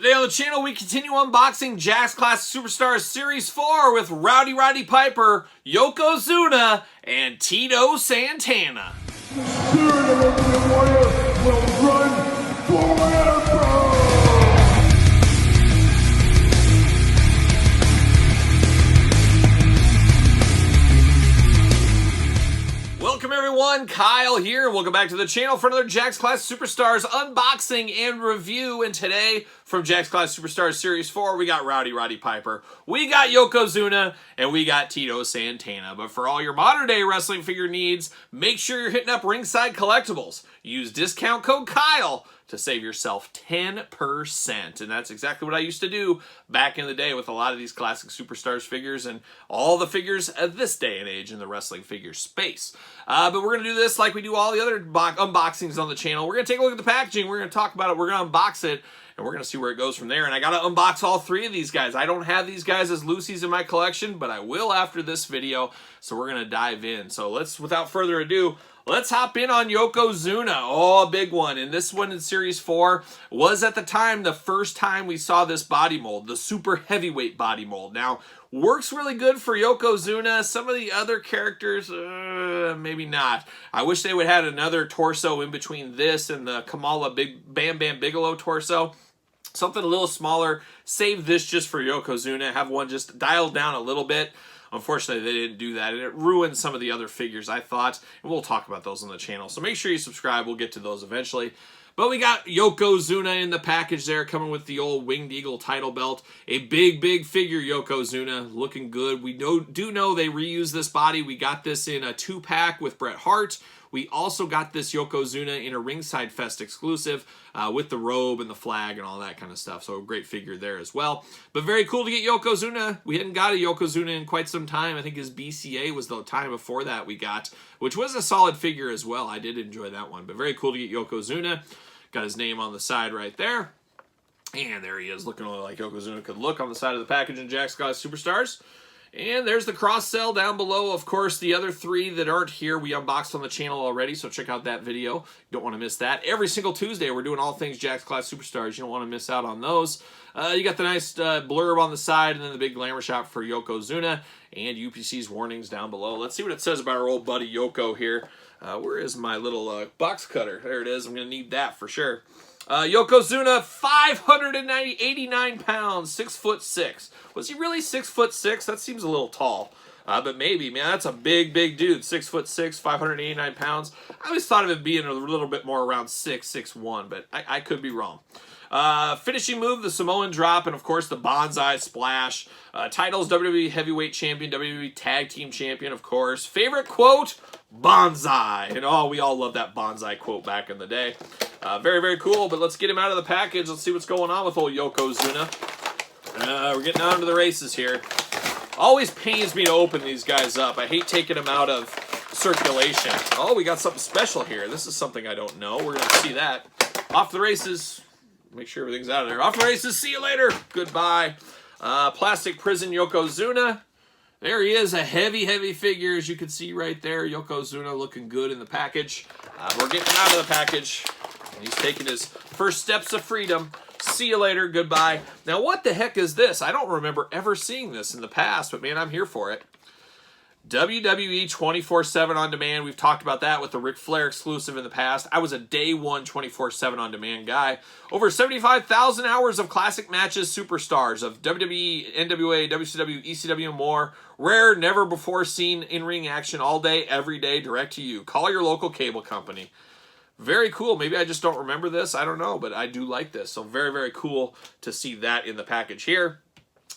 Today on the channel, we continue unboxing Jakks Classic Superstars Series 4 with Roddy Piper, Yokozuna, and Tito Santana. The spirit of Ultimate Warrior will run forever! Welcome everyone, Kyle here. Welcome back to the channel for another Jakks Classic Superstars unboxing and review. And today, from Jakks Classic Superstars Series 4, we got Roddy Piper, we got Yokozuna, and we got Tito Santana. But for all your modern day wrestling figure needs, make sure you're hitting up Ringside Collectibles. Use discount code Kyle to save yourself 10%. And that's exactly what I used to do back in the day with a lot of these Classic Superstars figures and all the figures of this day and age in the wrestling figure space. But we're going to do this like we do all the other unboxings on the channel. We're going to take a look at the packaging. We're going to talk about it. We're going to unbox it. And we're going to see where it goes from there. And I got to unbox all three of these guys. I don't have these guys as loosies in my collection, but I will after this video. So we're going to dive in. So let's, without further ado, let's hop in on Yokozuna. Oh, a big one. And this one in Series 4 was at the time the first time we saw this body mold, the super heavyweight body mold. Now, works really good for Yokozuna. Some of the other characters, maybe not. I wish they would have had another torso in between this and the Kamala Bam Bam Bigelow torso. Something a little smaller. Save this just for Yokozuna. Have one just dialed down a little bit. Unfortunately, they didn't do that, and it ruined some of the other figures, I thought, and we'll talk about those on the channel. So make sure you subscribe. We'll get to those eventually. But we got Yokozuna in the package there, coming with the old Winged Eagle title belt. A big figure Yokozuna, looking good. We do know they reuse this body. We got this in a 2-pack with Bret Hart. We also got this Yokozuna in a Ringside Fest exclusive with the robe and the flag and all that kind of stuff. So a great figure there as well. But very cool to get Yokozuna. We hadn't got a Yokozuna in quite some time. I think his BCA was the time before that we got, which was a solid figure as well. I did enjoy that one. But very cool to get Yokozuna. Got his name on the side right there. And there he is, looking like Yokozuna could look on the side of the package in Jakks Classic Superstars. And there's the cross-sell down below. Of course, the other three that aren't here, we unboxed on the channel already, so check out that video. You don't want to miss that. Every single Tuesday, we're doing all things Jakks Classic Superstars. You don't want to miss out on those. You got the nice blurb on the side, and then the big glamour shot for Yokozuna, and UPC's warnings down below. Let's see what it says about our old buddy Yoko here. Where is my little box cutter? There it is. I'm going to need that for sure. Yokozuna, 589 pounds, 6'6". Was he really 6'6"? That seems a little tall. But maybe, man, that's a big dude. 6'6", 589 pounds. I always thought of it being a little bit more around 6'1", but I could be wrong. Finishing move, the Samoan drop, and of course the Bonsai splash. Titles, WWE Heavyweight Champion, WWE Tag Team Champion, of course. Favorite quote, Bonsai. And oh, we all love that Bonsai quote back in the day. Very cool, but let's get him out of the package. Let's see what's going on with old Yokozuna. We're getting on to the races here. Always pains me to open these guys up. I hate taking them out of circulation. Oh, we got something special here. This is something I don't know. We're going to see that. Off the races. Make sure everything's out of there. Off the races. See you later. Goodbye. Plastic Prison Yokozuna. There he is. A heavy figure, as you can see right there. Yokozuna looking good in the package. We're getting him out of the package. He's taking his first steps of freedom. See you later. Goodbye. Now, what the heck is this? I don't remember ever seeing this in the past, but man, I'm here for it. WWE 24/7 on demand. We've talked about that with the Ric Flair exclusive in the past. I was a day one 24/7 on demand guy. Over 75,000 hours of classic matches, superstars of WWE, NWA, WCW, ECW, and more. Rare, never before seen in-ring action all day, every day, direct to you. Call your local cable company. Very cool. Maybe I just don't remember this. I don't know, but I do like this. So very cool to see that in the package here.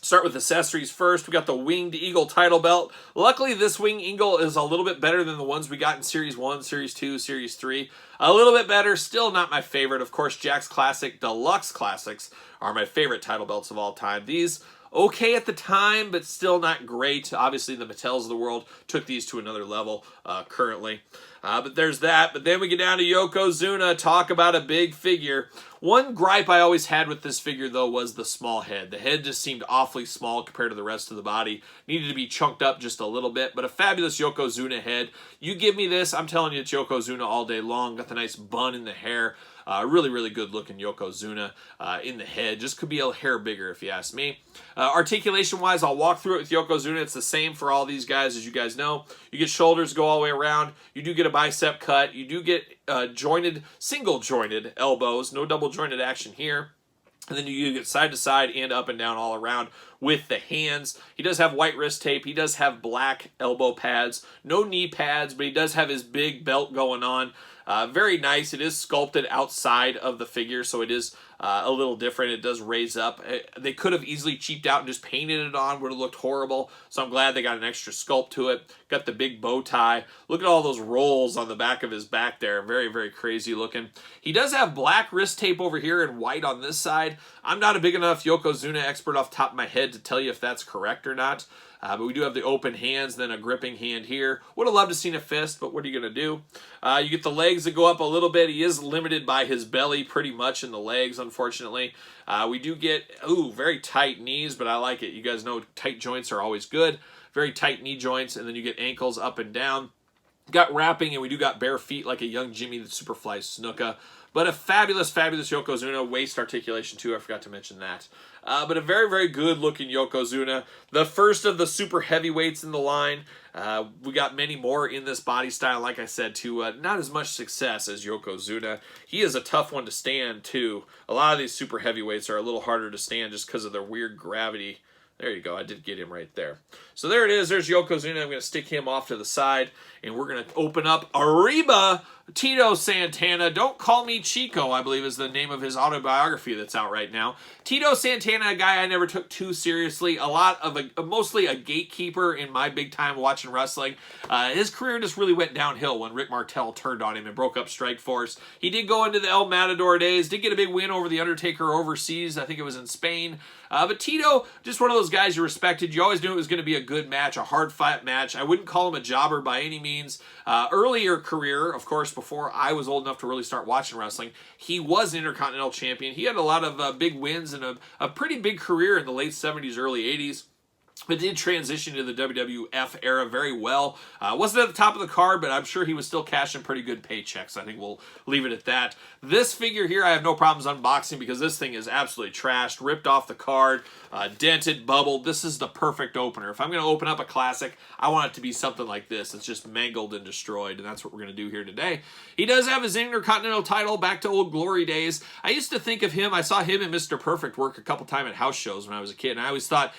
Start with accessories first. We got the Winged Eagle title belt. Luckily, this Winged Eagle is a little bit better than the ones we got in Series 1, Series 2, Series 3. A little bit better. Still not my favorite. Of course, Jakks Classic Deluxe Classics are my favorite title belts of all time. These, okay at the time, but still not great. Obviously, the Mattels of the world took these to another level currently. But there's that. But then we get down to Yokozuna. Talk about a big figure. One gripe I always had with this figure, though, was the small head. The head just seemed awfully small compared to the rest of the body. Needed to be chunked up just a little bit, but a fabulous Yokozuna head. You give me this, I'm telling you, it's Yokozuna all day long. Got the nice bun in the hair. Really, really good looking Yokozuna in the head. Just could be a hair bigger if you ask me. Articulation-wise, I'll walk through it with Yokozuna. It's the same for all these guys, as you guys know. You get shoulders go all the way around. You do get a bicep cut. You do get single-jointed elbows. No double-jointed action here. And then you get side to side and up and down all around with the hands. He does have white wrist tape. He does have black elbow pads. No knee pads, but he does have his big belt going on. Very nice. It is sculpted outside of the figure, so it is a little different. It does raise up. They could have easily cheaped out and just painted it on. Would have looked horrible. So I'm glad they got an extra sculpt to it. Got the big bow tie. Look at all those rolls on the back of his back there. Very, very crazy looking. He does have black wrist tape over here and white on this side. I'm not a big enough Yokozuna expert off the top of my head to tell you if that's correct or not. But we do have the open hands, then a gripping hand here. Would have loved to seen a fist, but what are you going to do? You get the legs that go up a little bit. He is limited by his belly pretty much in the legs, unfortunately. We do get, very tight knees, but I like it. You guys know tight joints are always good. Very tight knee joints, and then you get ankles up and down. Got wrapping, and we do got bare feet like a young Jimmy the Superfly Snuka. But a fabulous, fabulous Yokozuna. Waist articulation, too. I forgot to mention that. But a very, very good-looking Yokozuna. The first of the super heavyweights in the line. We got many more in this body style, like I said, too. Not as much success as Yokozuna. He is a tough one to stand, too. A lot of these super heavyweights are a little harder to stand just because of their weird gravity. There you go. I did get him right there. So there it is. There's Yokozuna. I'm going to stick him off to the side, and we're going to open up Arriba Tito Santana. Don't Call Me Chico, I believe is the name of his autobiography that's out right now. Tito Santana, a guy I never took too seriously. Mostly a gatekeeper in my big time watching wrestling. His career just really went downhill when Rick Martel turned on him and broke up Strikeforce. He did go into the El Matador days. Did get a big win over The Undertaker overseas. I think it was in Spain. But Tito, just one of those guys you respected. You always knew it was going to be a good match, a hard fight match. I wouldn't call him a jobber by any means. Earlier career, of course, before I was old enough to really start watching wrestling, he was an Intercontinental Champion. He had a lot of big wins and a pretty big career in the late 70s, early 80s. But did transition to the WWF era very well. Wasn't at the top of the card, but I'm sure he was still cashing pretty good paychecks. I think we'll leave it at that. This figure here, I have no problems unboxing because this thing is absolutely trashed, ripped off the card, dented, bubbled. This is the perfect opener. If I'm going to open up a classic, I want it to be something like this. It's just mangled and destroyed, and that's what we're going to do here today. He does have his Intercontinental title back to old glory days. I used to think of him, I saw him and Mr. Perfect work a couple times at house shows when I was a kid, and I always thought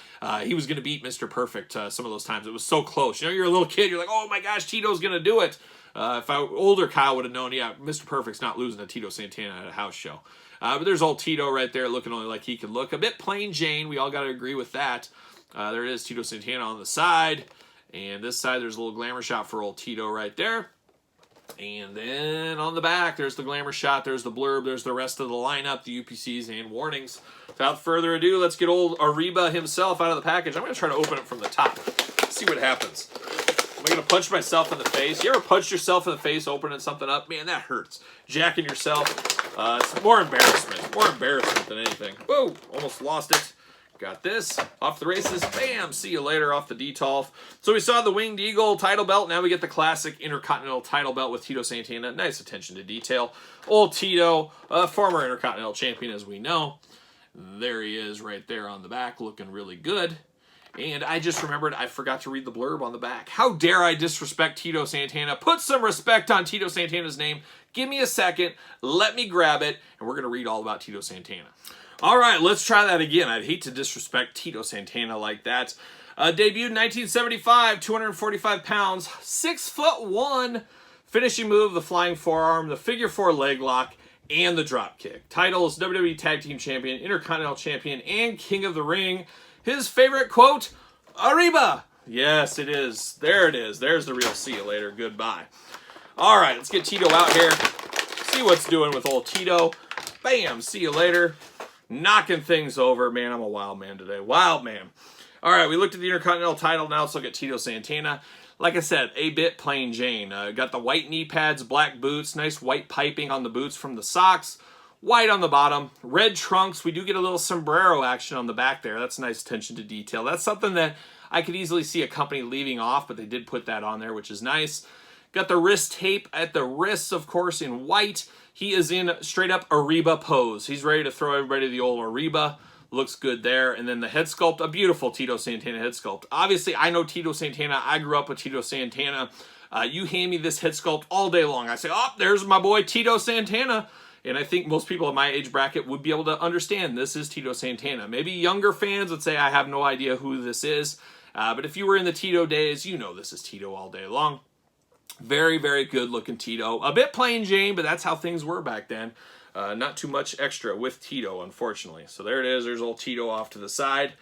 he was going to beat Mr. Perfect some of those times. It was so close. You know, you're a little kid, you're like, oh my gosh, Tito's going to do it. If older Kyle would have known, yeah, Mr. Perfect's not losing to Tito Santana at a house show. But there's old Tito right there looking only like he can look. A bit plain Jane. We all got to agree with that. There it is, Tito Santana on the side. And this side, there's a little glamour shot for old Tito right there. And then on the back, there's the glamour shot. There's the blurb. There's the rest of the lineup, the UPCs and warnings. Without further ado, let's get old Arriba himself out of the package. I'm going to try to open it from the top. See what happens. Am I going to punch myself in the face? You ever punched yourself in the face opening something up? Man, that hurts. Jacking yourself. It's more embarrassment. More embarrassment than anything. Whoa, almost lost it. Got this. Off the races. Bam. See you later off the Detolf. So we saw the Winged Eagle title belt. Now we get the classic Intercontinental title belt with Tito Santana. Nice attention to detail. Old Tito, former Intercontinental Champion as we know. There he is right there on the back looking really good. And I just remembered I forgot to read the blurb on the back. How dare I disrespect Tito Santana? Put some respect on Tito Santana's name. Give me a second. Let me grab it. And we're going to read all about Tito Santana. All right, let's try that again. I'd hate to disrespect Tito Santana like that. Debuted in 1975, 245 pounds, 6'1". Finishing move, the flying forearm, the figure four leg lock, and the drop kick. Titles, WWE Tag Team Champion, Intercontinental Champion, and King of the Ring. His favorite quote, Arriba! Yes, it is. There it is. There's the real see you later. Goodbye. All right, let's get Tito out here. See what's doing with old Tito. Bam, see you later. Knocking things over. Man, I'm a wild man today. Wild man. All right, we looked at the Intercontinental title. Now let's look at Tito Santana. Like I said, a bit plain Jane. Got the white knee pads, black boots, nice white piping on the boots from the socks. White on the bottom, red trunks. We do get a little sombrero action on the back there. That's nice attention to detail. That's something that I could easily see a company leaving off, but they did put that on there, which is nice. Got the wrist tape at the wrists, of course, in white. He is in straight up Ariba pose. He's ready to throw everybody the old Ariba. Looks good there. And then the head sculpt, a beautiful Tito Santana head sculpt. Obviously, I know Tito Santana. I grew up with Tito Santana. You hand me this head sculpt all day long. I say, oh, there's my boy Tito Santana. And I think most people in my age bracket would be able to understand this is Tito Santana. Maybe younger fans would say, I have no idea who this is. But if you were in the Tito days, you know this is Tito all day long. Very, very good looking Tito. A bit plain Jane, but that's how things were back then. Not too much extra with Tito, unfortunately. So there it is. There's old Tito off to the side.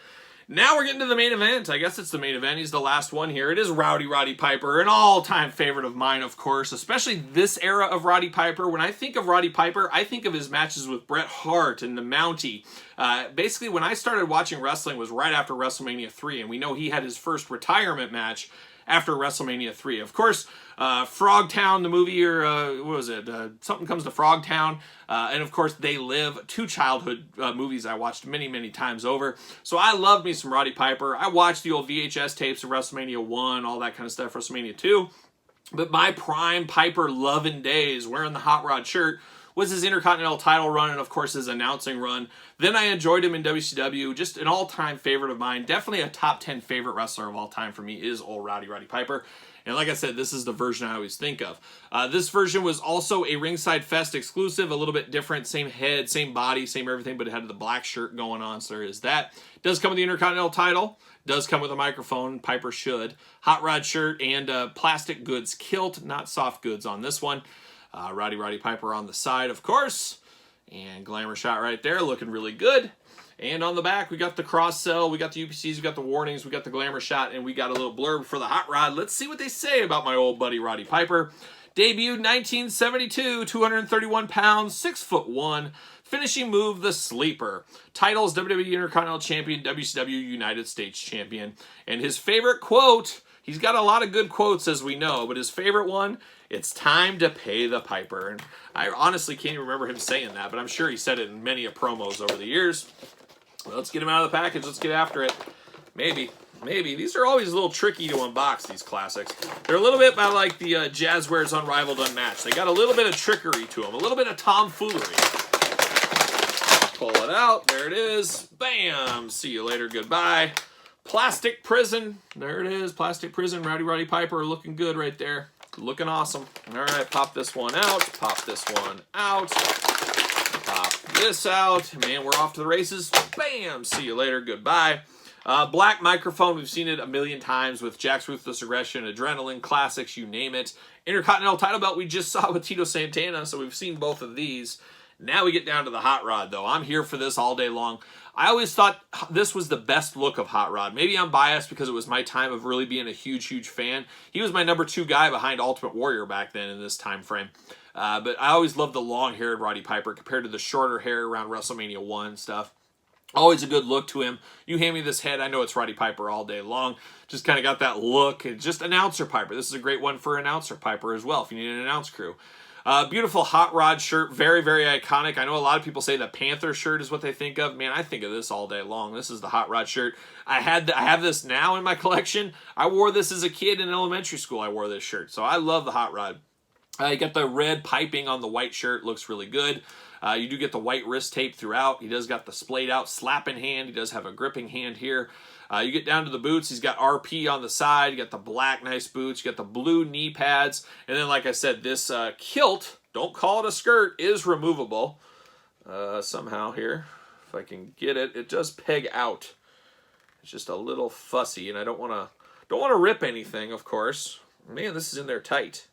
Now we're getting to the main event. I guess it's the main event. He's the last one here. It is Roddy Piper, an all-time favorite of mine, of course, especially this era of Roddy Piper. When I think of Roddy Piper, I think of his matches with Bret Hart and the Mountie. Basically, when I started watching wrestling was right after WrestleMania 3, and we know he had his first retirement match after WrestleMania 3. Of course, Frogtown, the movie, or what was it? Something Comes to Frogtown. And of course, They Live, two childhood movies I watched many, many times over. So I loved me some Roddy Piper. I watched the old VHS tapes of WrestleMania 1, all that kind of stuff, WrestleMania 2. But my prime Piper loving days, wearing the Hot Rod shirt, was his Intercontinental title run and, of course, his announcing run. Then I enjoyed him in WCW, just an all-time favorite of mine. Definitely a top 10 favorite wrestler of all time for me is old Roddy Piper. And like I said, this is the version I always think of. This version was also a Ringside Fest exclusive, a little bit different. Same head, same body, same everything, but it had the black shirt going on, so there is that. Does come with the Intercontinental title. Does come with a microphone. Piper should. Hot Rod shirt and plastic goods kilt, not soft goods on this one. Roddy Piper on the side, of course. And glamour shot right there, looking really good. And on the back, we got the cross sell, we got the UPCs, we got the warnings, we got the glamour shot, and we got a little blurb for the Hot Rod. Let's see what they say about my old buddy Roddy Piper. Debuted 1972, 231 pounds, 6'1", finishing move, the Sleeper. Titles, WWE Intercontinental Champion, WCW United States Champion. And his favorite quote, he's got a lot of good quotes as we know, but his favorite one, it's time to pay the Piper. And I honestly can't even remember him saying that, but I'm sure he said it in many promos over the years. Well, let's get him out of the package. Let's get after it. Maybe. These are always a little tricky to unbox, these classics. They're a little bit like the Jazzwares Unrivaled Unmatched. They got a little bit of trickery to them, a little bit of tomfoolery. Pull it out. There it is. Bam. See you later. Goodbye. Plastic Prison. There it is. Plastic Prison. Roddy Piper looking good right there. Looking awesome. All right, pop this one out. Pop this one out. Pop this out. Man, we're off to the races. Bam! See you later. Goodbye. Black microphone. We've seen it a million times with Jack's Ruthless Aggression, Adrenaline, Classics, you name it. Intercontinental title belt we just saw with Tito Santana, so we've seen both of these. Now we get down to the Hot Rod, though. I'm here for this all day long. I always thought this was the best look of Hot Rod. Maybe I'm biased because it was my time of really being a huge fan. He was my number 2 guy behind Ultimate Warrior back then in this time frame. But I always loved the long-haired Roddy Piper compared to the shorter hair around WrestleMania 1 and stuff. Always a good look to him. You hand me this head, I know it's Roddy Piper all day long. Just kind of got that look. And just announcer Piper. This is a great one for announcer Piper as well if you need an announce crew. Beautiful Hot Rod shirt, very iconic. I know a lot of people say the Panther shirt is what they think of. Man, I think of this all day long. This is the Hot Rod shirt. I have this now in my collection. I wore this as a kid in elementary school. I wore this shirt, so I love the Hot Rod. You got the red piping on the white shirt, looks really good. You do get the white wrist tape throughout. He does got the splayed out slapping hand. He does have a gripping hand here. You get down to the boots. He's got RP on the side. You got the black nice boots. You got the blue knee pads. And then, like I said, this kilt, don't call it a skirt, is removable. Somehow here, if I can get it, it does peg out. It's just a little fussy, and I don't want to rip anything, of course. Man, this is in there tight.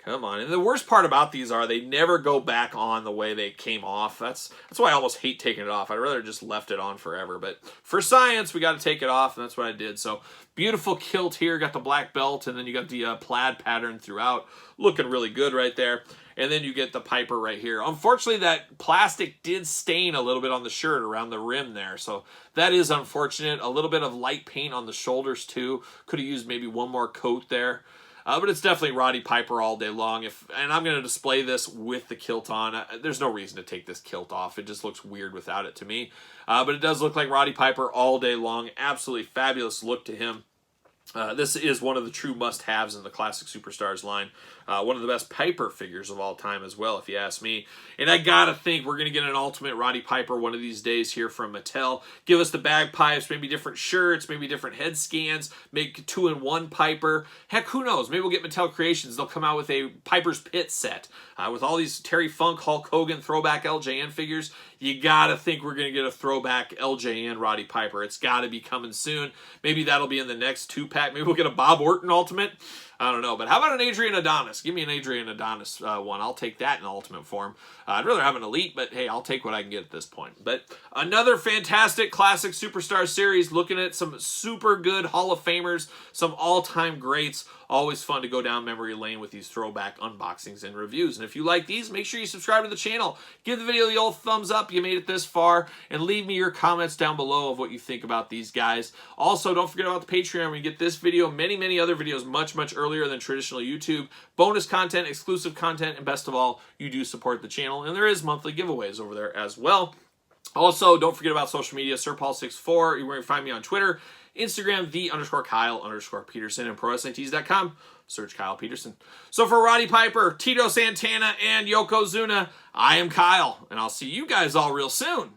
Come on. And the worst part about these are they never go back on the way they came off. That's why I almost hate taking it off. I'd rather just left it on forever. But for science, we got to take it off, and that's what I did. So beautiful kilt here. Got the black belt, and then you got the plaid pattern throughout. Looking really good right there. And then you get the Piper right here. Unfortunately, that plastic did stain a little bit on the shirt around the rim there. So that is unfortunate. A little bit of light paint on the shoulders, too. Could have used maybe one more coat there. But it's definitely Roddy Piper all day long. And I'm going to display this with the kilt on. There's no reason to take this kilt off. It just looks weird without it to me. But it does look like Roddy Piper all day long. Absolutely fabulous look to him. This is one of the true must-haves in the Classic Superstars line. One of the best Piper figures of all time as well, if you ask me. And I gotta think we're gonna get an Ultimate Roddy Piper one of these days here from Mattel. Give us the bagpipes, maybe different shirts, maybe different head scans, make 2-in-1 Piper. Heck, who knows? Maybe we'll get Mattel Creations. They'll come out with a Piper's Pit set with all these Terry Funk, Hulk Hogan, throwback LJN figures. You gotta think we're gonna get a throwback LJN Roddy Piper. It's gotta be coming soon. Maybe that'll be in the next 2-pack. Maybe we'll get a Bob Orton Ultimate. I don't know, but how about an Adrian Adonis? Give me an Adrian Adonis one. I'll take that in ultimate form. I'd rather have an Elite, but hey, I'll take what I can get at this point. But another fantastic Classic Superstar series, looking at some super good Hall of Famers, some all-time greats. Always fun to go down memory lane with these throwback unboxings and reviews. And if you like these, make sure you subscribe to the channel. Give the video the old thumbs up. You made it this far. And leave me your comments down below of what you think about these guys. Also, don't forget about the Patreon. We get this video, many other videos much earlier than traditional YouTube. Bonus content, exclusive content, and best of all, you do support the channel. And there is monthly giveaways over there as well. Also, don't forget about social media, SirPaul64. You're going to find me on Twitter, Instagram, _Kyle_Peterson, and ProWrestlingTees.com. Search Kyle Peterson. So for Roddy Piper, Tito Santana, and Yokozuna, I am Kyle, and I'll see you guys all real soon.